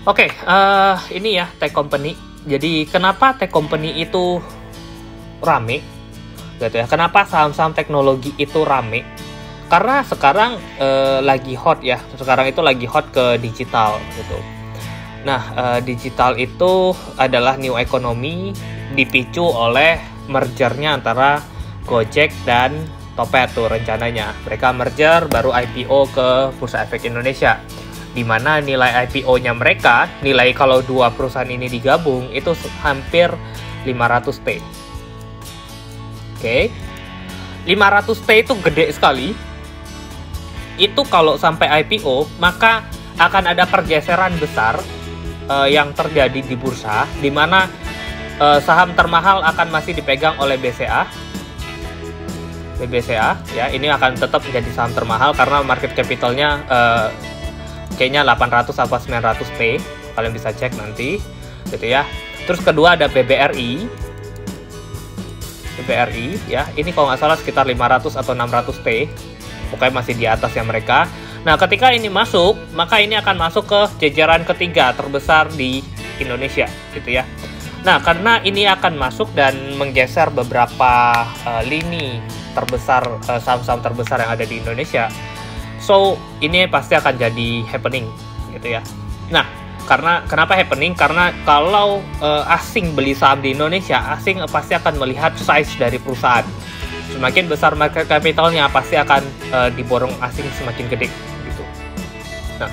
Oke, ini ya tech company. Jadi kenapa tech company itu rame, gitu ya? Kenapa saham-saham teknologi itu rame? Karena sekarang lagi hot ya. Sekarang itu lagi hot ke digital, gitu. Nah, digital itu adalah new economy dipicu oleh mergernya antara Gojek dan Topet tuh rencananya. Mereka merger baru IPO ke Bursa Efek Indonesia. Di mana nilai IPO-nya mereka, nilai kalau dua perusahaan ini digabung, itu hampir 500 T. Oke. 500 T itu gede sekali. Itu kalau sampai IPO, maka akan ada pergeseran besar yang terjadi di bursa, di mana saham termahal akan masih dipegang oleh BCA, ya, ini akan tetap menjadi saham termahal karena market capitalnya kayaknya 800 atau 900 T, kalian bisa cek nanti, gitu ya. Terus kedua ada BBRI, ya, ini kalau nggak salah sekitar 500 atau 600 T, pokoknya masih di atasnya mereka. Nah, ketika ini masuk, maka ini akan masuk ke jajaran ketiga terbesar di Indonesia, gitu ya. Nah, karena ini akan masuk dan menggeser beberapa lini terbesar, saham-saham terbesar yang ada di Indonesia, so ini pasti akan jadi happening, gitu ya. Nah, kenapa happening? Karena kalau asing beli saham di Indonesia, asing pasti akan melihat size dari perusahaan. Semakin besar market capitalnya, pasti akan diborong asing semakin gede, gitu. Nah,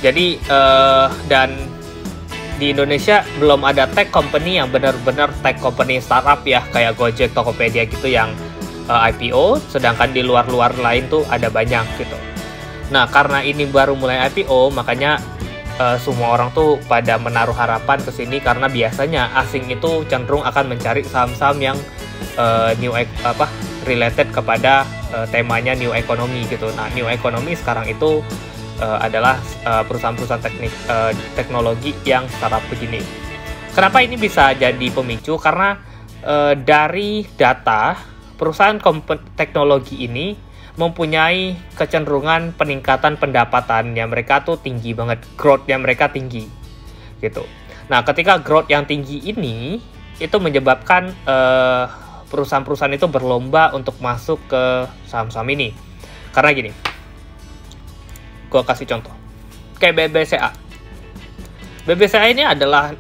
jadi dan di Indonesia belum ada tech company yang benar-benar tech company startup ya, kayak Gojek, Tokopedia gitu yang IPO, sedangkan di luar-luar lain tuh ada banyak gitu. Nah, karena ini baru mulai IPO, makanya semua orang tuh pada menaruh harapan ke sini karena biasanya asing itu cenderung akan mencari saham-saham yang related kepada temanya new economy gitu. Nah, new economy sekarang itu adalah perusahaan-perusahaan teknologi yang startup begini. Kenapa ini bisa jadi pemicu? Karena dari data perusahaan teknologi ini mempunyai kecenderungan peningkatan pendapatannya mereka tuh tinggi banget, growth-nya mereka tinggi, gitu. Nah, ketika growth yang tinggi ini itu menyebabkan perusahaan-perusahaan itu berlomba untuk masuk ke saham-saham ini. Karena gini, gue kasih contoh, kayak BBCA. BBCA ini adalah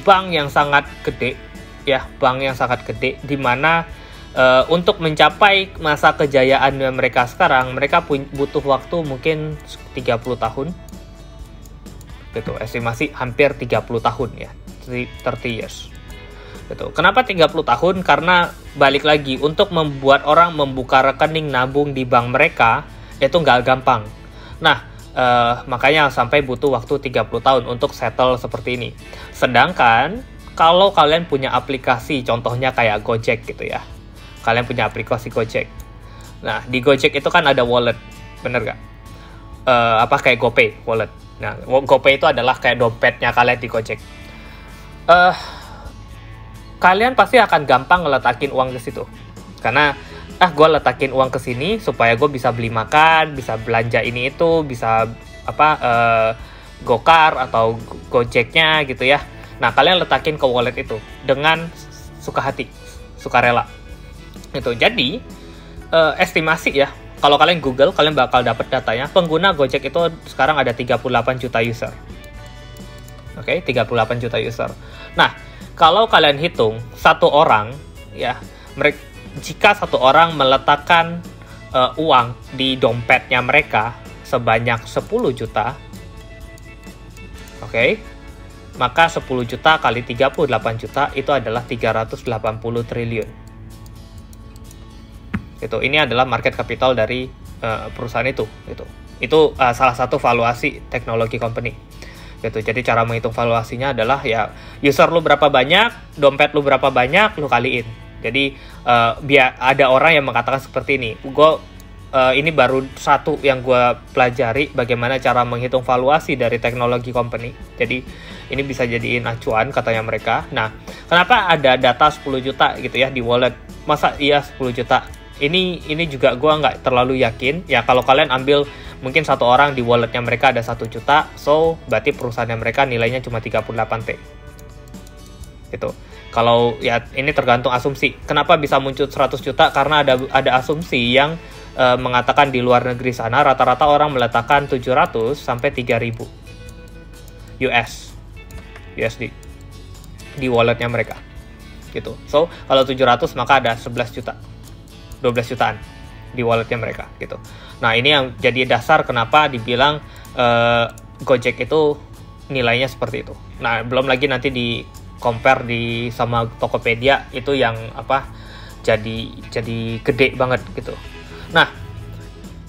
bank yang sangat gede, ya, bank yang sangat gede, di mana untuk mencapai masa kejayaan mereka sekarang, mereka butuh waktu mungkin 30 tahun, gitu, estimasi hampir 30 tahun ya, 30 years. Gitu. Kenapa 30 tahun? Karena balik lagi, untuk membuat orang membuka rekening nabung di bank mereka, itu nggak gampang. Nah, makanya sampai butuh waktu 30 tahun untuk settle seperti ini. Sedangkan kalau kalian punya aplikasi, contohnya kayak Gojek gitu ya. Kalian punya aplikasi Gojek. Nah, di Gojek itu kan ada wallet, bener gak? Kayak GoPay, wallet. Nah, GoPay itu adalah kayak dompetnya kalian di Gojek. Kalian pasti akan gampang ngeletakin uang ke situ. Karena, gue letakin uang ke sini supaya gue bisa beli makan, bisa belanja ini itu, bisa Gokar atau Gojeknya gitu ya. Nah, kalian letakin ke wallet itu dengan suka hati, sukarela. Itu. Jadi, estimasi ya, kalau kalian Google, kalian bakal dapat datanya. Pengguna Gojek itu sekarang ada 38 juta user. Oke, 38 juta user. Nah, kalau kalian hitung satu orang ya, jika satu orang meletakkan uang di dompetnya mereka sebanyak 10 juta, oke, maka 10 juta kali 38 juta itu adalah 380 triliun. Itu, ini adalah market capital dari perusahaan itu. Itu salah satu valuasi teknologi company. Gitu. Jadi cara menghitung valuasinya adalah ya user lu berapa banyak, dompet lu berapa banyak, lu kaliin. Jadi biar ada orang yang mengatakan seperti ini. Ini baru satu yang gue pelajari bagaimana cara menghitung valuasi dari teknologi company. Jadi ini bisa jadiin acuan katanya mereka. Nah, kenapa ada data 10 juta gitu ya di wallet? Masa iya 10 juta? Ini juga gue nggak terlalu yakin. Ya kalau kalian ambil Mungkin satu orang di walletnya mereka ada 1 juta, so berarti perusahaannya mereka nilainya cuma 38T. Gitu. Kalau ya ini tergantung asumsi. Kenapa bisa muncul 100 juta? Karena ada asumsi yang mengatakan di luar negeri sana rata-rata orang meletakkan 700 sampai 3000 USD di walletnya mereka. Gitu. So, kalau 700 maka ada 11 juta. 12 jutaan di walletnya mereka gitu. Nah, ini yang jadi dasar kenapa dibilang Gojek itu nilainya seperti itu. Nah, belum lagi nanti di compare sama Tokopedia itu yang jadi gede banget gitu. Nah,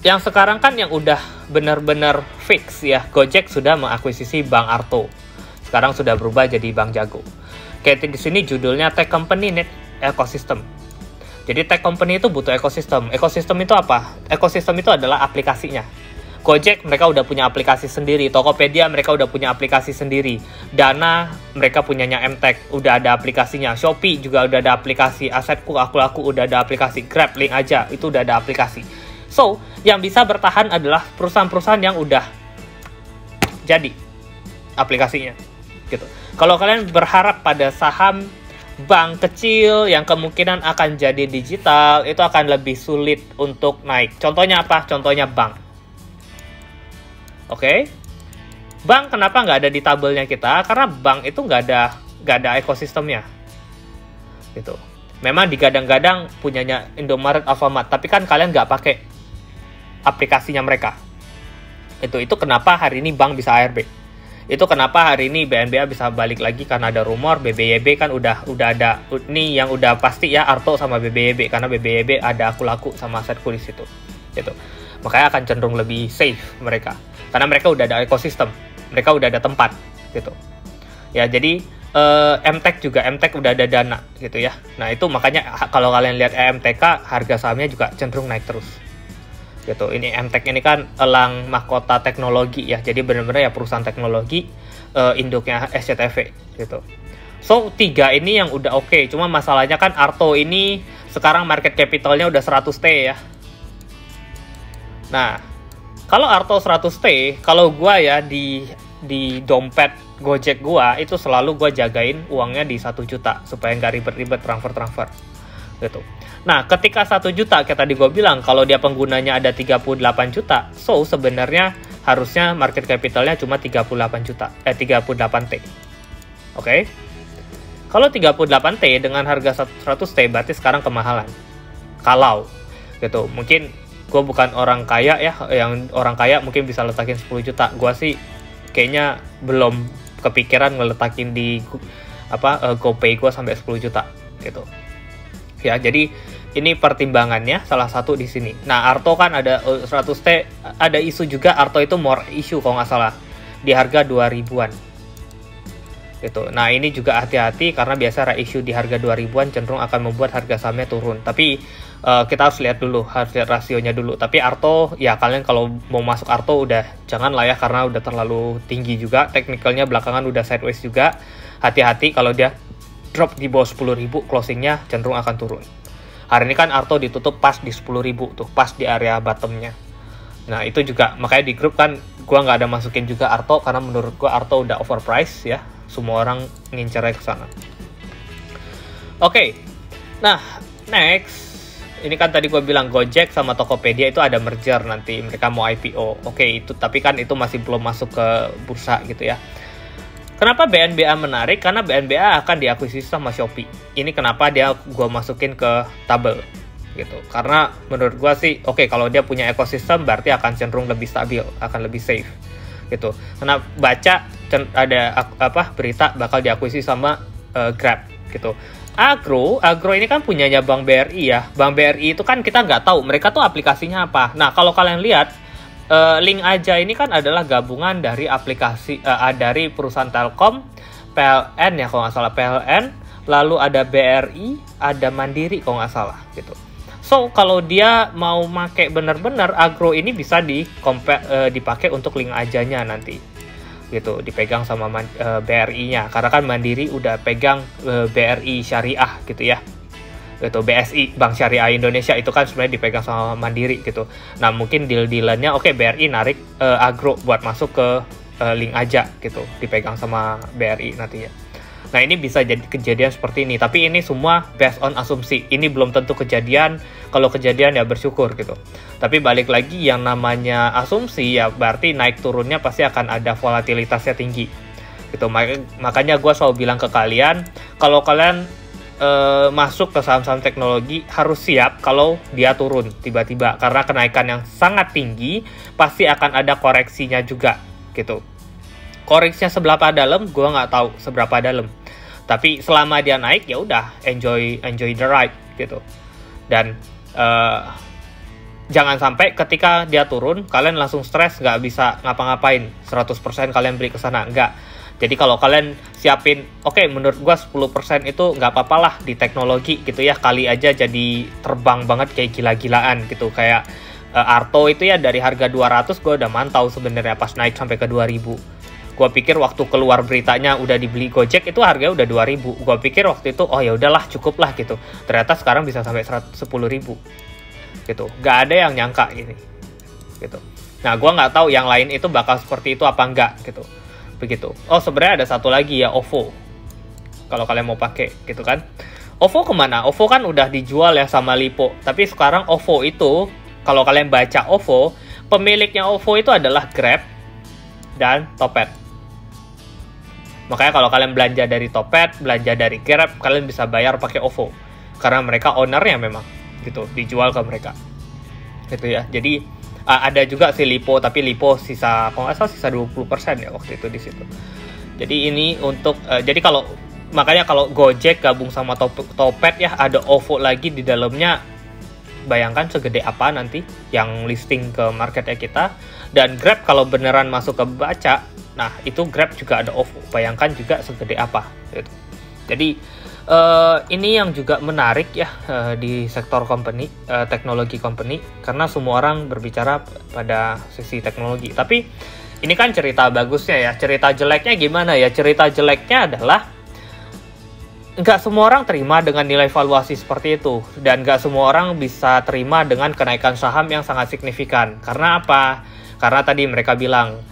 yang sekarang kan yang udah benar-benar fix ya, Gojek sudah mengakuisisi Bank Arto. Sekarang sudah berubah jadi Bank Jago. Kayak di sini judulnya Tech Company Need Ecosystem. Jadi tech company itu butuh ekosistem. Ekosistem itu apa? Ekosistem itu adalah aplikasinya. Gojek mereka udah punya aplikasi sendiri, Tokopedia mereka udah punya aplikasi sendiri, Dana mereka punyanya Mtek, udah ada aplikasinya, Shopee juga udah ada aplikasi, Asetku, Aku Laku udah ada aplikasi, Grab, Link Aja itu udah ada aplikasi. So, yang bisa bertahan adalah perusahaan-perusahaan yang udah jadi aplikasinya, gitu. Kalau kalian berharap pada saham bank kecil yang kemungkinan akan jadi digital, itu akan lebih sulit untuk naik. Contohnya apa? Contohnya bank. Oke. Bank kenapa nggak ada di tabelnya kita? Karena bank itu nggak ada ekosistemnya. Gitu. Memang digadang-gadang punyanya Indomaret, Alfamart, tapi kan kalian nggak pakai aplikasinya mereka. Itu kenapa hari ini bank bisa ARB. Itu kenapa hari ini BNBA bisa balik lagi karena ada rumor BBYB kan udah ada, ini yang udah pasti ya, Arto sama BBYB, karena BBYB ada Aku Laku sama Asetku di situ. Gitu. Makanya akan cenderung lebih safe mereka. Karena mereka udah ada ekosistem, mereka udah ada tempat gitu. Ya, jadi Mtek udah ada Dana gitu ya. Nah, itu makanya kalau kalian lihat EMTK harga sahamnya juga cenderung naik terus. Gitu. Ini Mtek ini kan elang mahkota teknologi ya, jadi benar-benar ya perusahaan teknologi, induknya SCTV gitu. So 3 ini yang udah oke. Cuma masalahnya kan Arto ini sekarang market capitalnya udah 100T ya. Nah, kalau Arto 100T, kalau gua ya di dompet Gojek gua itu selalu gua jagain uangnya di 1 juta supaya nggak ribet-ribet transfer gitu. Nah, ketika 1 juta, kayak tadi gue bilang, kalau dia penggunanya ada 38 juta, so sebenarnya harusnya market capitalnya cuma 38T. Oke? Kalau 38T dengan harga 100T, berarti sekarang kemahalan. Kalau, gitu. Mungkin gue bukan orang kaya ya, yang orang kaya mungkin bisa letakin 10 juta. Gue sih kayaknya belum kepikiran ngeletakin di GoPay gue sampai 10 juta, gitu. Ya, jadi ini pertimbangannya salah satu di sini. Nah, Arto kan ada 100T, ada isu juga Arto itu more issue kalau nggak salah di harga 2000-an. Gitu. Nah, ini juga hati-hati karena biasa isu di harga 2000-an cenderung akan membuat harga sahamnya turun. Tapi kita harus lihat dulu, harus lihat rasionya dulu. Tapi Arto, ya kalian kalau mau masuk Arto udah jangan lah ya, karena udah terlalu tinggi juga. Teknikalnya belakangan udah sideways juga. Hati-hati kalau dia drop di bawah 10.000, closingnya cenderung akan turun. Hari ini kan Arto ditutup pas di 10.000 tuh, pas di area bottomnya. Nah, itu juga makanya di grup kan gua nggak ada masukin juga Arto karena menurut gua Arto udah overpriced ya. Semua orang ngincernya ke sana. Oke. Nah, next. Ini kan tadi gua bilang Gojek sama Tokopedia itu ada merger nanti, mereka mau IPO. Oke, itu tapi kan itu masih belum masuk ke bursa gitu ya. Kenapa BNBA menarik? Karena BNBA akan diakuisisi sama Shopee. Ini kenapa gue masukin ke tabel gitu. Karena menurut gue sih, oke, kalau dia punya ekosistem berarti akan cenderung lebih stabil, akan lebih safe gitu. Karena baca ada berita bakal diakuisisi sama Grab gitu. Agro ini kan punyanya Bank BRI ya. Bank BRI itu kan kita nggak tahu mereka tuh aplikasinya apa. Nah, kalau kalian lihat Link Aja ini kan adalah gabungan dari aplikasi dari perusahaan Telkom, PLN ya kalau nggak salah, PLN, lalu ada BRI, ada Mandiri kalau nggak salah gitu. So kalau dia mau pakai benar-benar Agro ini bisa dipakai untuk Link Ajanya nanti gitu, dipegang sama BRI-nya karena kan Mandiri udah pegang BRI Syariah gitu ya. gitu. BSI, Bank Syariah Indonesia, itu kan sebenarnya dipegang sama Mandiri gitu. Nah mungkin deal-dealannya oke, BRI narik Agro buat masuk ke Link Aja gitu, dipegang sama BRI nantinya. Nah ini bisa jadi kejadian seperti ini, tapi ini semua based on asumsi. Ini belum tentu kejadian, kalau kejadian ya bersyukur gitu. Tapi balik lagi, yang namanya asumsi ya berarti naik turunnya pasti akan ada volatilitasnya tinggi gitu. Makanya gue selalu bilang ke kalian, kalau kalian masuk ke saham-saham teknologi harus siap kalau dia turun tiba-tiba, karena kenaikan yang sangat tinggi pasti akan ada koreksinya juga gitu. Koreksinya seberapa dalam gue nggak tahu seberapa dalam, tapi selama dia naik ya udah enjoy the ride gitu. Dan jangan sampai ketika dia turun kalian langsung stres nggak bisa ngapa-ngapain, 100% kalian beli ke sana, enggak. Jadi kalau kalian siapin, oke, menurut gua 10% itu nggak apa-apa lah di teknologi gitu ya, kali aja jadi terbang banget kayak gila-gilaan gitu. Kayak Arto itu ya dari harga 200 gua udah mantau sebenarnya pas naik sampai ke 2000. Gua pikir waktu keluar beritanya udah dibeli Gojek itu harganya udah 2000. Gua pikir waktu itu oh ya udahlah cukup lah gitu. Ternyata sekarang bisa sampai 10.000 gitu. Gak ada yang nyangka ini gitu. Nah gua nggak tahu yang lain itu bakal seperti itu apa enggak gitu. Begitu. Oh sebenarnya ada satu lagi ya, OVO. Kalau kalian mau pakai gitu kan. OVO kemana? OVO kan udah dijual ya sama Lipo. Tapi sekarang OVO itu, kalau kalian baca OVO, pemiliknya OVO itu adalah Grab dan Topet. Makanya kalau kalian belanja dari Topet, belanja dari Grab, kalian bisa bayar pakai OVO. Karena mereka ownernya memang gitu, dijual ke mereka. Gitu ya. Jadi ada juga si Lipo, tapi Lipo sisa, kalau nggak salah sisa 20% ya waktu itu di situ. Jadi ini untuk, jadi makanya kalau Gojek gabung sama Topet ya, ada OVO lagi di dalamnya. Bayangkan segede apa nanti yang listing ke marketnya kita. Dan Grab kalau beneran masuk ke baca, nah itu Grab juga ada OVO. Bayangkan juga segede apa gitu. Jadi ini yang juga menarik ya di sektor company, teknologi company, karena semua orang berbicara pada sisi teknologi. Tapi ini kan cerita bagusnya ya. Cerita jeleknya gimana ya? Cerita jeleknya adalah nggak semua orang terima dengan nilai valuasi seperti itu, dan nggak semua orang bisa terima dengan kenaikan saham yang sangat signifikan. Karena apa? Karena tadi mereka bilang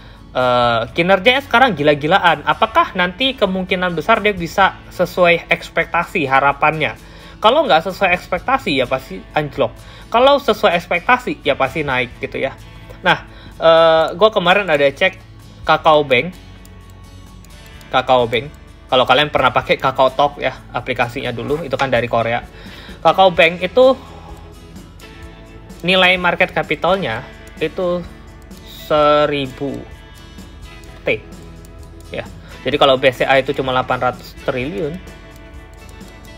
kinerjanya sekarang gila-gilaan. Apakah nanti kemungkinan besar dia bisa sesuai ekspektasi harapannya? Kalau nggak sesuai ekspektasi ya pasti anjlok. Kalau sesuai ekspektasi ya pasti naik gitu ya. Nah, gue kemarin ada cek Kakao Bank. Kalau kalian pernah pakai Kakao Talk ya, aplikasinya dulu, itu kan dari Korea. Kakao Bank itu nilai market capitalnya itu 1000 T ya. Jadi kalau BCA itu cuma 800 triliun,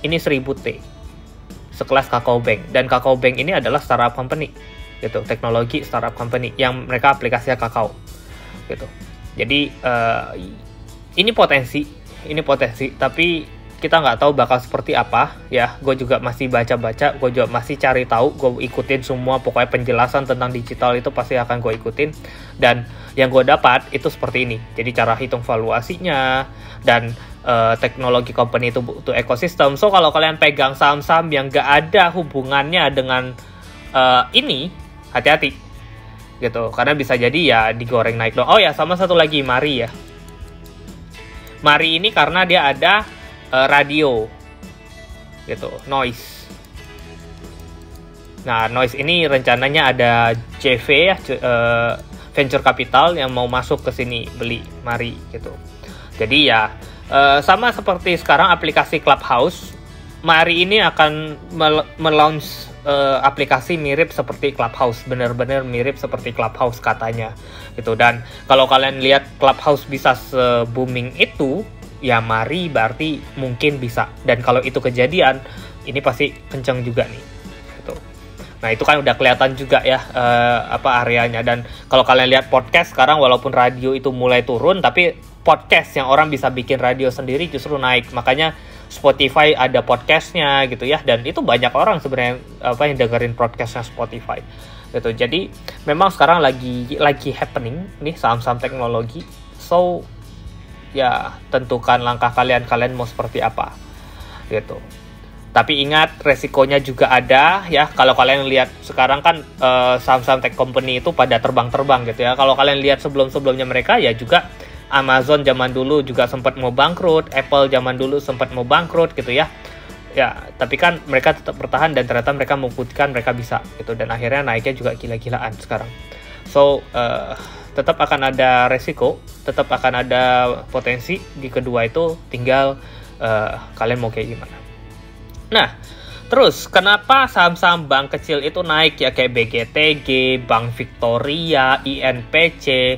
ini 1000 T. Sekelas Kakao Bank. Dan Kakao Bank ini adalah startup company gitu, teknologi startup company yang mereka aplikasinya kakao gitu. Jadi ini potensi, tapi kita nggak tahu bakal seperti apa ya. Gue juga masih baca-baca, gue juga masih cari tahu, gue ikutin semua, pokoknya penjelasan tentang digital itu pasti akan gue ikutin. Dan yang gue dapat itu seperti ini. Jadi cara hitung valuasinya, dan teknologi company itu butuh ekosistem. So kalau kalian pegang saham-saham yang nggak ada hubungannya dengan ini, hati-hati gitu, karena bisa jadi ya digoreng naik doang. Oh ya, sama satu lagi, Mari ya. Mari ini karena dia ada radio gitu, Noise. Nah, Noise ini rencananya ada JV ya, venture capital yang mau masuk ke sini beli Mari gitu. Jadi ya sama seperti sekarang aplikasi Clubhouse, Mari ini akan melaunch aplikasi mirip seperti Clubhouse, benar-benar mirip seperti Clubhouse katanya gitu. Dan kalau kalian lihat Clubhouse bisa se-booming itu, ya Mari berarti mungkin bisa. Dan kalau itu kejadian, ini pasti kenceng juga nih gitu. Nah itu kan udah kelihatan juga ya areanya. Dan kalau kalian lihat podcast sekarang, walaupun radio itu mulai turun, tapi podcast yang orang bisa bikin radio sendiri justru naik. Makanya Spotify ada podcastnya gitu ya, dan itu banyak orang sebenarnya yang dengerin podcastnya Spotify gitu. Jadi memang sekarang lagi happening nih saham-saham teknologi. So ya tentukan langkah kalian mau seperti apa gitu. Tapi ingat, resikonya juga ada ya. Kalau kalian lihat sekarang kan saham-saham tech company itu pada terbang-terbang gitu ya. Kalau kalian lihat sebelum-sebelumnya mereka ya juga Amazon zaman dulu juga sempat mau bangkrut, Apple zaman dulu sempat mau bangkrut gitu ya. Ya, tapi kan mereka tetap bertahan dan ternyata mereka membuktikan mereka bisa gitu, dan akhirnya naiknya juga gila-gilaan sekarang. So, tetap akan ada resiko, tetap akan ada potensi di kedua itu, tinggal kalian mau kayak gimana. Nah, terus kenapa saham-saham bank kecil itu naik ya, kayak BGTG, Bank Victoria, INPC?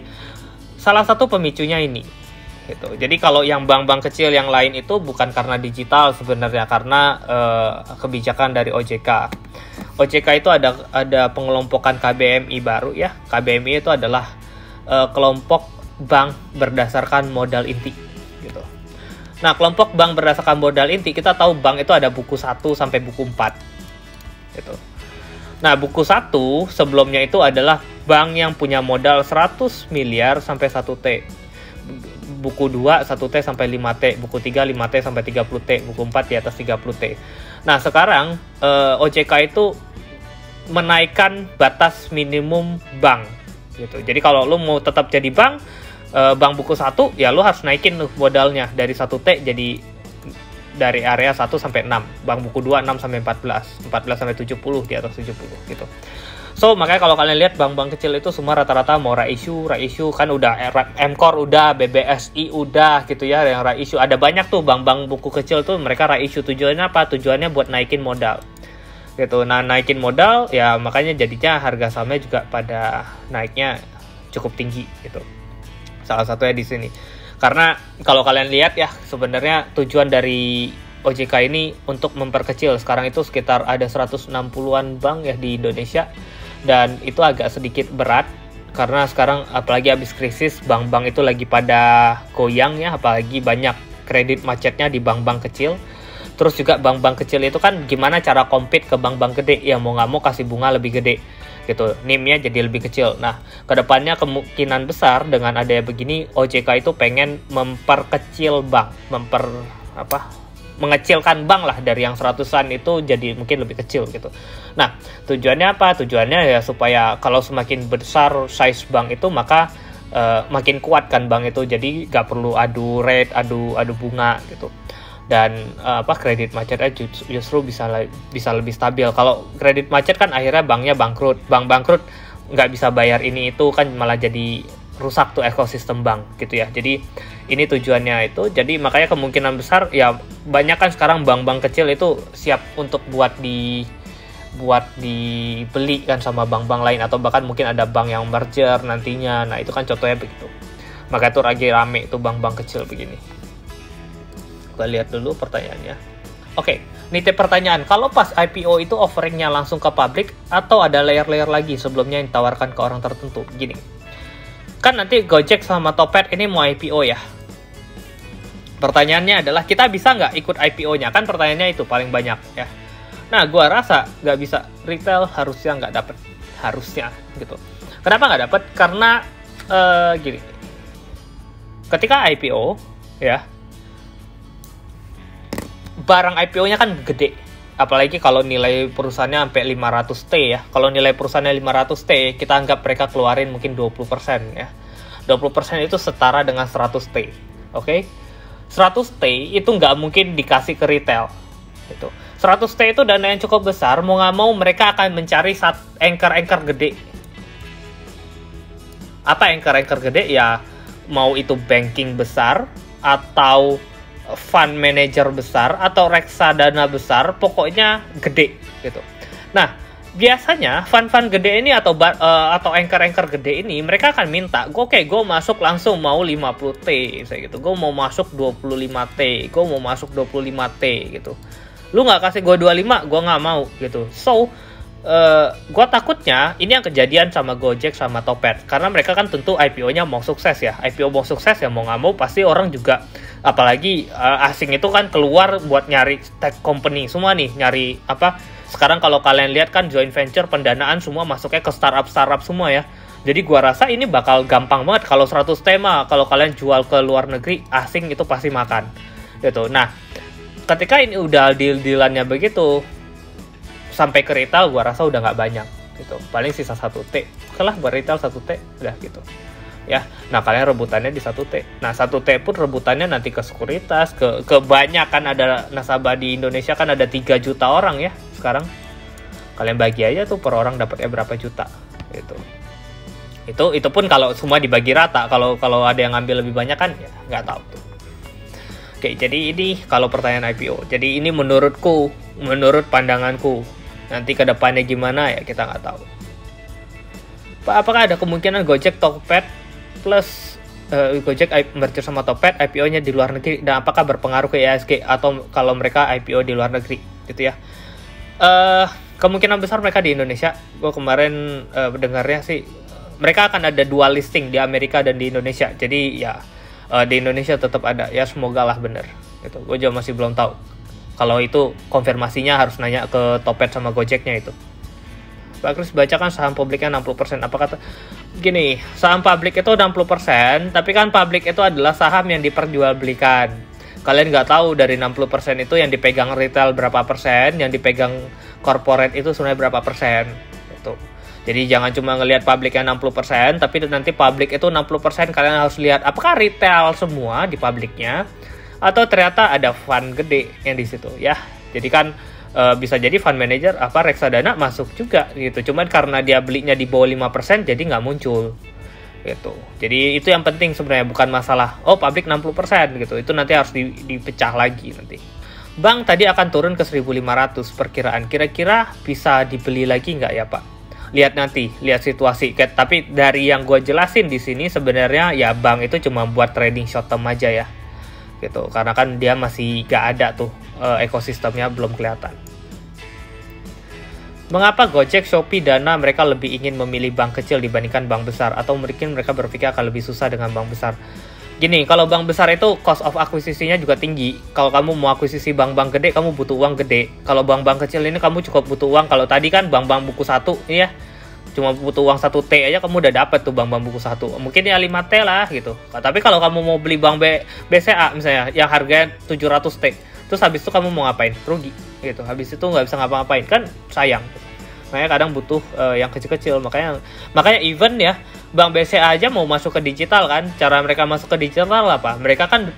Salah satu pemicunya ini. Gitu. Jadi kalau yang bank-bank kecil yang lain itu bukan karena digital sebenarnya, karena kebijakan dari OJK. OJK itu ada pengelompokan KBMI baru ya. KBMI itu adalah kelompok bank berdasarkan modal inti gitu. Nah, kelompok bank berdasarkan modal inti, kita tahu bank itu ada buku 1 sampai buku 4 gitu. Nah, buku 1 sebelumnya itu adalah bank yang punya modal 100 miliar sampai 1T. Buku 2 1T sampai 5T, buku 3 5T sampai 30T, buku 4 di atas 30T. Nah, sekarang OJK itu menaikkan batas minimum bank gitu. Jadi kalau lu mau tetap jadi bank buku 1, ya lu harus naikin tuh modalnya dari 1T jadi dari area 1 sampai 6. Bank buku 2 6 sampai 14 sampai 70, di atas 70 gitu. So, makanya kalau kalian lihat bank-bank kecil itu semua rata-rata mau ra-issue kan udah M-Core udah, BBSI udah gitu ya, yang ra-issue. Ada banyak tuh bank-bank buku kecil tuh mereka ra-issue. Tujuannya apa? Tujuannya buat naikin modal. Gitu. Nah, naikin modal ya makanya jadinya harga sahamnya juga pada naiknya cukup tinggi gitu. Salah satunya di sini. Karena kalau kalian lihat ya, sebenarnya tujuan dari OJK ini untuk memperkecil. Sekarang itu sekitar ada 160-an bank ya di Indonesia, dan itu agak sedikit berat karena sekarang apalagi habis krisis, bank-bank itu lagi pada goyang ya, apalagi banyak kredit macetnya di bank-bank kecil. Terus juga bank-bank kecil itu kan gimana cara compete ke bank-bank gede, ya mau nggak mau kasih bunga lebih gede gitu, NIM-nya jadi lebih kecil. Nah, kedepannya kemungkinan besar dengan adanya begini, OJK itu pengen memperkecil bank, mengecilkan bank lah, dari yang 100-an itu jadi mungkin lebih kecil gitu. Nah, tujuannya apa? Tujuannya ya supaya kalau semakin besar size bank itu, maka makin kuat kan bank itu, jadi nggak perlu adu rate, adu bunga gitu. Dan kredit macetnya justru bisa lebih stabil. Kalau kredit macet kan akhirnya banknya bangkrut. Bank bangkrut nggak bisa bayar ini itu kan malah jadi rusak tuh ekosistem bank gitu ya. Jadi ini tujuannya itu. Jadi makanya kemungkinan besar ya banyak kan sekarang bank-bank kecil itu siap untuk buat dibeli kan sama bank-bank lain, atau bahkan mungkin ada bank yang merger nantinya. Nah, itu kan contohnya begitu. Maka itu lagi rame itu bank-bank kecil begini. Kita lihat dulu pertanyaannya. Oke, nitip pertanyaan. Kalau pas IPO itu offeringnya langsung ke publik atau ada layer-layer lagi sebelumnya yang ditawarkan ke orang tertentu? Gini, kan nanti Gojek sama Topet ini mau IPO ya. Pertanyaannya adalah kita bisa nggak ikut IPO-nya? Kan pertanyaannya itu paling banyak ya. Nah, gua rasa nggak bisa. Retail harusnya nggak dapet. Harusnya gitu. Kenapa nggak dapet? Karena gini. Ketika IPO ya, barang IPO-nya kan gede. Apalagi kalau nilai perusahaannya sampai 500T ya. Kalau nilai perusahaannya 500T, kita anggap mereka keluarin mungkin 20% ya. 20% itu setara dengan 100T. Oke? 100T itu nggak mungkin dikasih ke retail. Gitu. 100T itu dana yang cukup besar, mau nggak mau mereka akan mencari anchor gede. Apa anchor gede? Ya, mau itu banking besar, atau fund manager besar, atau reksadana besar, pokoknya gede gitu. Nah, biasanya fund gede ini atau anchor gede ini mereka akan minta, gue masuk langsung mau 50T gitu. Gue mau masuk 25T, gue mau masuk 25T gitu. Lu nggak kasih gue 25, gue nggak mau gitu. So, gue takutnya ini yang kejadian sama Gojek sama Topet, karena mereka kan tentu IPO-nya mau sukses ya. IPO mau sukses ya, mau nggak mau pasti orang juga, apalagi asing itu kan keluar buat nyari tech company semua nih, nyari apa. Sekarang kalau kalian lihat kan joint venture pendanaan semua masuknya ke startup semua ya. Jadi gua rasa ini bakal gampang banget. Kalau 100 tema, kalau kalian jual ke luar negeri, asing itu pasti makan gitu. Nah, ketika ini udah deal-dealannya begitu sampai ke retail, gua rasa udah nggak banyak gitu, paling sisa 1T kalah buat retail, 1T udah gitu ya. Nah kalian rebutannya di 1T. Nah 1T pun rebutannya nanti ke sekuritas, kebanyakan ada nasabah di Indonesia kan ada 3 juta orang ya sekarang. Kalian bagi aja tuh per orang dapatnya berapa juta gitu. Itu pun kalau semua dibagi rata. Kalau ada yang ngambil lebih banyak kan ya nggak tahu tuh. Oke, jadi ini kalau pertanyaan IPO. Jadi ini menurut pandanganku. Nanti ke depannya gimana ya kita nggak tahu. Apakah ada kemungkinan Gojek Tokped plus Gojek merger sama Tokped IPO-nya di luar negeri, dan apakah berpengaruh ke IHSG atau kalau mereka IPO di luar negeri gitu ya? Kemungkinan besar mereka di Indonesia. Gue kemarin dengarnya sih mereka akan ada dual listing di Amerika dan di Indonesia. Jadi ya di Indonesia tetap ada ya, semoga lah bener gitu. Gue juga masih belum tahu. Kalau itu konfirmasinya harus nanya ke Tokped sama Gojeknya itu. Pak Kris bacakan saham publiknya 60%. Apa kata gini, saham publik itu 60%, tapi kan publik itu adalah saham yang diperjualbelikan. Kalian nggak tahu dari 60% itu yang dipegang retail berapa persen, yang dipegang corporate itu sebenarnya berapa persen. Itu. Jadi jangan cuma ngelihat publiknya 60%, tapi nanti publik itu 60%, kalian harus lihat apakah retail semua di publiknya atau ternyata ada fund gede yang di situ ya. Jadi kan bisa jadi fund manager reksadana masuk juga gitu. Cuman karena dia belinya di bawah 5% jadi nggak muncul gitu. Jadi itu yang penting sebenarnya, bukan masalah publik 60% gitu. Itu nanti harus dipecah lagi nanti. Bank tadi akan turun ke 1.500 perkiraan. Kira-kira bisa dibeli lagi nggak ya Pak? Lihat nanti, lihat situasi. Tapi dari yang gue jelasin di sini sebenarnya ya bank itu cuma buat trading short term aja ya. Gitu, karena kan dia masih gak ada tuh ekosistemnya belum kelihatan. Mengapa Gojek, Shopee, Dana mereka lebih ingin memilih bank kecil dibandingkan bank besar, atau mungkin mereka berpikir akan lebih susah dengan bank besar? Gini, kalau bank besar itu cost of akuisisinya juga tinggi. Kalau kamu mau akuisisi bank-bank gede, kamu butuh uang gede. Kalau bank-bank kecil ini kamu cukup butuh uang. Kalau tadi kan bank-bank buku 1 ya, cuma butuh uang 1T aja kamu udah dapat tuh bank buku 1. Mungkin ya 5T lah gitu. Tapi kalau kamu mau beli bank BCA misalnya yang harganya 700T, terus habis itu kamu mau ngapain? Rugi gitu. Habis itu nggak bisa ngapa-ngapain, kan sayang. Makanya kadang butuh yang kecil-kecil. Makanya even ya bank BCA aja mau masuk ke digital kan. Cara mereka masuk ke digital apa? Mereka kan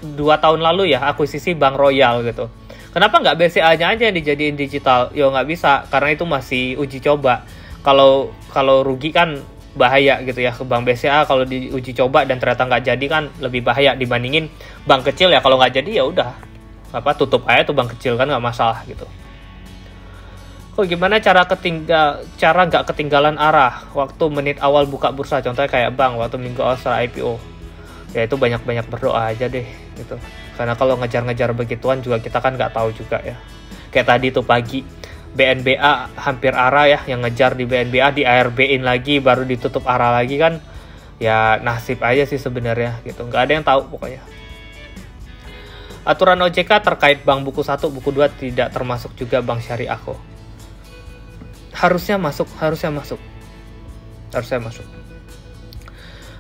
2 tahun lalu ya akuisisi Bank Royal gitu. Kenapa nggak BCA-nya aja yang dijadiin digital? Ya nggak bisa, karena itu masih uji coba. Kalau rugi kan bahaya gitu ya ke bank BCA. Kalau diuji coba dan ternyata nggak jadi kan lebih bahaya dibandingin bank kecil ya. Kalau nggak jadi ya udah tutup aja tuh bank kecil, kan nggak masalah gitu. Gimana cara nggak ketinggalan arah waktu menit awal buka bursa, contohnya kayak bank waktu minggu awal setelah IPO? Ya itu banyak-banyak berdoa aja deh gitu. Karena kalau ngejar-ngejar begituan juga kita kan nggak tahu juga ya. Kayak tadi tuh pagi BNBA hampir arah ya, yang ngejar di BNBA di ARB-in lagi baru ditutup arah lagi kan ya, nasib aja sih sebenarnya gitu, nggak ada yang tahu pokoknya. Aturan OJK terkait bank buku 1, buku 2 tidak termasuk juga bank syariah kok. Harusnya masuk.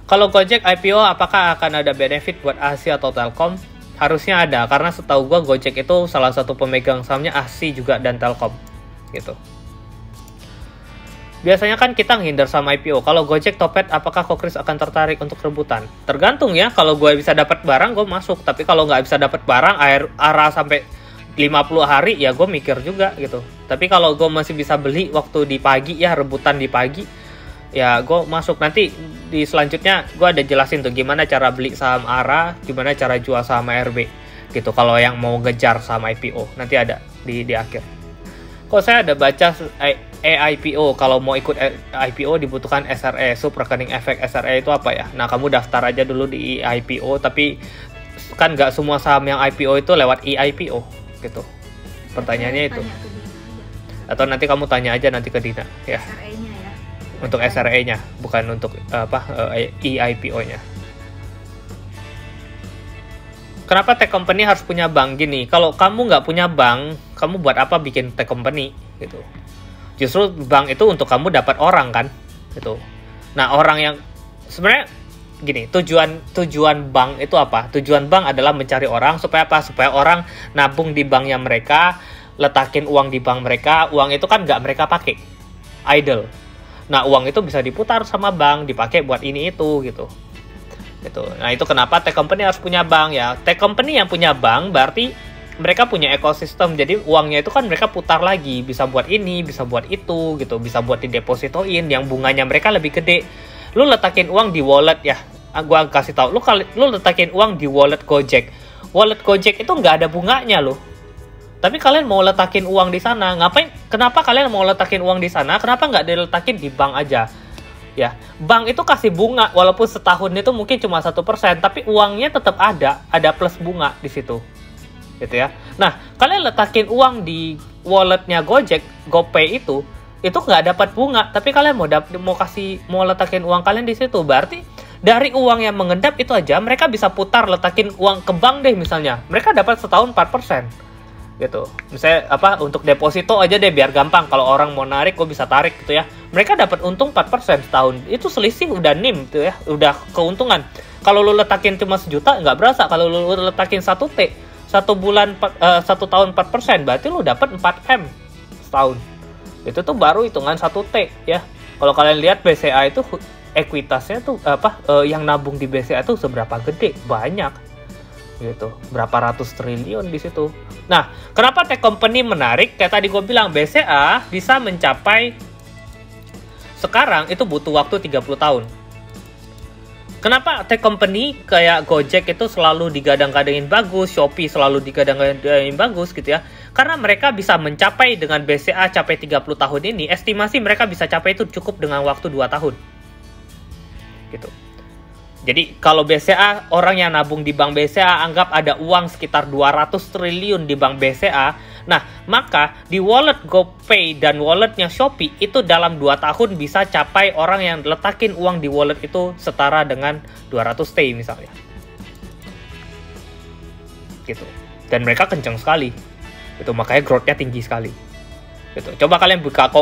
Kalau Gojek IPO apakah akan ada benefit buat ASI atau Telkom? Harusnya ada, karena setahu gue Gojek itu salah satu pemegang sahamnya ASI juga dan Telkom gitu. Biasanya kan kita menghindar sama IPO. Kalau Gojek, Tokped, apakah Kokris akan tertarik untuk rebutan? Tergantung ya. Kalau gue bisa dapat barang, gue masuk. Tapi kalau nggak bisa dapat barang, arah sampai 50 hari, ya gue mikir juga gitu. Tapi kalau gue masih bisa beli waktu di pagi ya, rebutan di pagi, ya gue masuk. Nanti di selanjutnya gue ada jelasin tuh gimana cara beli saham ARA, gimana cara jual saham ARB gitu. Kalau yang mau ngejar saham IPO, nanti ada di akhir. Kok saya ada baca EIPO, kalau mau ikut IPO dibutuhkan SRE, sub rekening efek. SRE itu apa ya? Nah, kamu daftar aja dulu di EIPO, tapi kan nggak semua saham yang IPO itu lewat EIPO gitu. Pertanyaannya itu. Atau nanti kamu tanya aja nanti ke Dina ya. SRE-nya ya. Untuk SRE-nya, bukan untuk EIPO-nya. Kenapa tech company harus punya bank? Gini, kalau kamu nggak punya bank, kamu buat apa bikin tech company gitu? Justru bank itu untuk kamu dapat orang kan, gitu. Nah, orang yang sebenarnya gini, tujuan bank itu apa? Tujuan bank adalah mencari orang supaya apa? Supaya orang nabung di banknya mereka, letakin uang di bank mereka, uang itu kan nggak mereka pakai, idle. Nah, uang itu bisa diputar sama bank, dipakai buat ini itu gitu. Gitu. Nah, itu kenapa tech company harus punya bank ya. Tech company yang punya bank berarti mereka punya ekosistem. Jadi uangnya itu kan mereka putar lagi, bisa buat ini, bisa buat itu gitu, bisa buat didepositoin yang bunganya mereka lebih gede. Lu letakin uang di wallet ya. Gua kasih tahu, lu letakin uang di wallet Gojek. Wallet Gojek itu nggak ada bunganya loh. Tapi kalian mau letakin uang di sana, ngapain? Kenapa kalian mau letakin uang di sana? Kenapa nggak diletakin di bank aja? Ya, bank itu kasih bunga walaupun setahun itu mungkin cuma 1%, tapi uangnya tetap ada plus bunga di situ. Gitu ya. Nah, kalian letakin uang di walletnya Gojek, GoPay itu nggak dapat bunga, tapi kalian mau letakin uang kalian di situ. Berarti dari uang yang mengendap itu aja mereka bisa putar, letakin uang ke bank deh misalnya. Mereka dapat setahun 4%. Gitu. Misalnya untuk deposito aja deh biar gampang. Kalau orang mau narik, gue bisa tarik gitu ya. Mereka dapat untung 4% setahun. Itu selisih udah NIM tuh ya, udah keuntungan. Kalau lu letakin cuma 1 juta nggak berasa. Kalau lu letakin 1T, 1 tahun 4%, berarti lu dapat 4M setahun. Itu tuh baru hitungan 1T ya. Kalau kalian lihat BCA itu ekuitasnya tuh yang nabung di BCA tuh seberapa gede? Banyak. Gitu, berapa ratus triliun di situ. Nah, kenapa tech company menarik? Kayak tadi gue bilang, BCA bisa mencapai sekarang itu butuh waktu 30 tahun. Kenapa tech company kayak Gojek itu selalu digadang-gadangin bagus, Shopee selalu digadang-gadangin bagus gitu ya? Karena mereka bisa mencapai dengan BCA capai 30 tahun ini, estimasi mereka bisa capai itu cukup dengan waktu 2 tahun. Gitu. Jadi kalau BCA, orang yang nabung di bank BCA anggap ada uang sekitar 200 triliun di bank BCA. Nah, maka di wallet GoPay dan walletnya Shopee itu dalam 2 tahun bisa capai orang yang letakin uang di wallet itu setara dengan 200T misalnya. Gitu. Dan mereka kenceng sekali. Itu makanya growth-nya tinggi sekali. Gitu. Coba kalian buka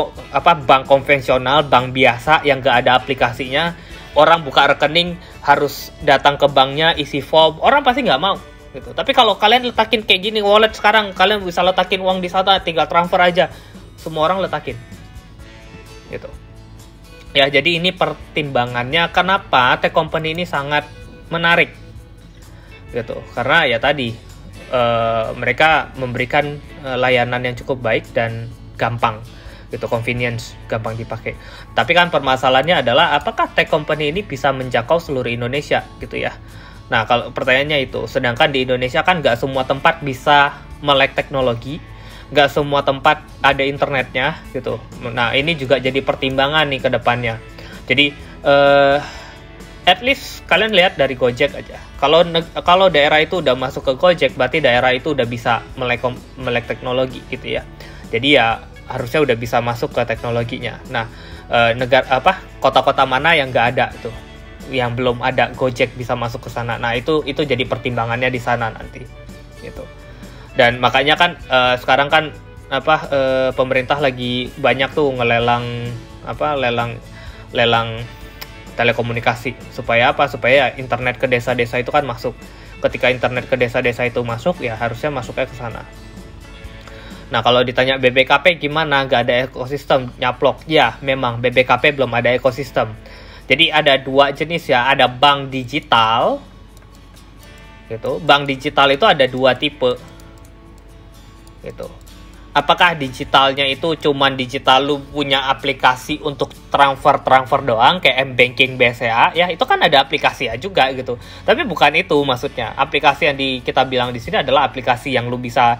bank konvensional, bank biasa yang gak ada aplikasinya. Orang buka rekening harus datang ke banknya, isi form, orang pasti nggak mau gitu. Tapi kalau kalian letakin kayak gini wallet sekarang, kalian bisa letakin uang di sana, tinggal transfer aja, semua orang letakin gitu ya. Jadi ini pertimbangannya kenapa tech company ini sangat menarik gitu, karena ya tadi mereka memberikan layanan yang cukup baik dan gampang gitu, convenience, gampang dipakai. Tapi kan permasalahannya adalah apakah tech company ini bisa menjangkau seluruh Indonesia gitu ya. Nah, kalau pertanyaannya itu, sedangkan di Indonesia kan nggak semua tempat bisa melek teknologi, nggak semua tempat ada internetnya gitu. Nah, ini juga jadi pertimbangan nih ke depannya. Jadi at least kalian lihat dari Gojek aja. Kalau daerah itu udah masuk ke Gojek, berarti daerah itu udah bisa melek teknologi gitu ya. Jadi ya harusnya udah bisa masuk ke teknologinya. Nah, kota-kota mana yang nggak ada tuh, yang belum ada Gojek bisa masuk ke sana. Nah, itu jadi pertimbangannya di sana nanti, gitu. Dan makanya kan sekarang kan pemerintah lagi banyak tuh lelang telekomunikasi supaya supaya internet ke desa-desa itu kan masuk. Ketika internet ke desa-desa itu masuk, ya harusnya masuknya ke sana. Nah, kalau ditanya BBKP gimana, nggak ada ekosistem, nyaplok. Ya, memang BBKP belum ada ekosistem. Jadi ada 2 jenis ya, ada bank digital. Gitu. Bank digital itu ada 2 tipe. Gitu. Apakah digitalnya itu cuman digital lu punya aplikasi untuk transfer doang kayak M-Banking BCA, ya itu kan ada aplikasi ya juga gitu. Tapi bukan itu maksudnya. Aplikasi yang kita bilang di sini adalah aplikasi yang lu bisa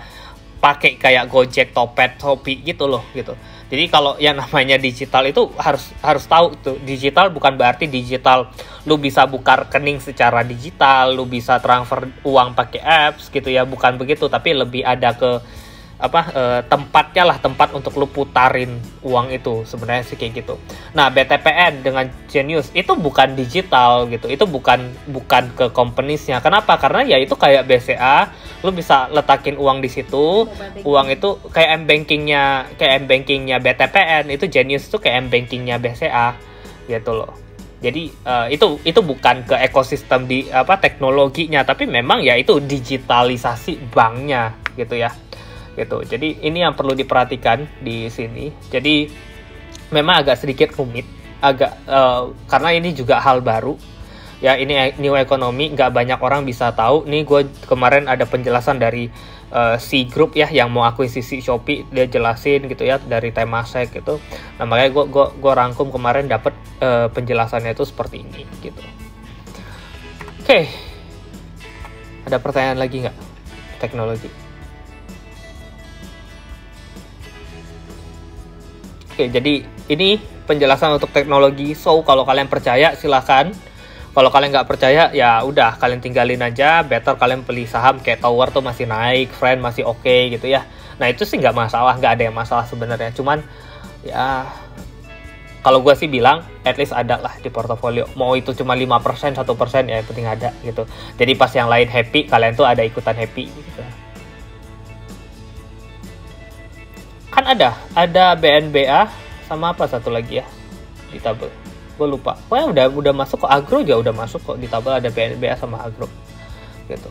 pakai kayak Gojek, Topet, Shopee gitu loh gitu. Jadi kalau yang namanya digital itu harus tahu tuh, digital bukan berarti digital lu bisa buka rekening secara digital, lu bisa transfer uang pakai apps gitu ya, bukan begitu, tapi lebih ada ke tempatnya lah, tempat untuk lu putarin uang itu, sebenarnya sih kayak gitu. Nah, BTPN dengan Genius itu bukan digital gitu, itu bukan ke companies-nya. Kenapa? Karena ya itu kayak BCA, lu bisa letakin uang di situ, uang itu kayak M-Bankingnya BTPN, itu Genius itu kayak M-Bankingnya BCA gitu loh. Jadi itu bukan ke ekosistem di teknologinya, tapi memang ya itu digitalisasi banknya gitu ya. Gitu. Jadi ini yang perlu diperhatikan di sini. Jadi memang agak sedikit rumit, karena ini juga hal baru. Ya ini new economy, nggak banyak orang bisa tahu. Nih gue kemarin ada penjelasan dari C Group ya yang mau akuisisi Shopee, dia jelasin gitu ya dari Temasek gitu. Nah makanya gue rangkum kemarin dapat penjelasannya itu seperti ini gitu. Oke. Ada pertanyaan lagi nggak? Teknologi. Oke, jadi ini penjelasan untuk teknologi. So kalau kalian percaya silahkan. Kalau kalian nggak percaya, ya udah kalian tinggalin aja. Better kalian beli saham kayak Tower tuh masih naik, Friend masih oke gitu ya. Nah itu sih nggak masalah, nggak ada yang masalah sebenarnya. Cuman ya kalau gue sih bilang at least ada lah di portofolio. Mau itu cuma 5%, 1% ya yang penting ada gitu. Jadi pas yang lain happy, kalian tuh ada ikutan happy gitu. Kan ada BNBA sama apa satu lagi ya di tabel. Gue lupa. Wah udah masuk kok, Agro juga udah masuk kok di tabel, ada BNBA sama Agro gitu.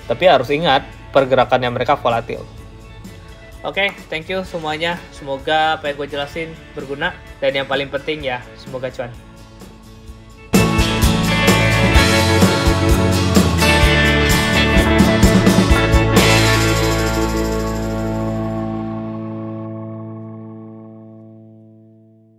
Tapi harus ingat pergerakannya mereka volatil. Oke, thank you semuanya. Semoga apa yang gue jelasin berguna, dan yang paling penting ya semoga cuan.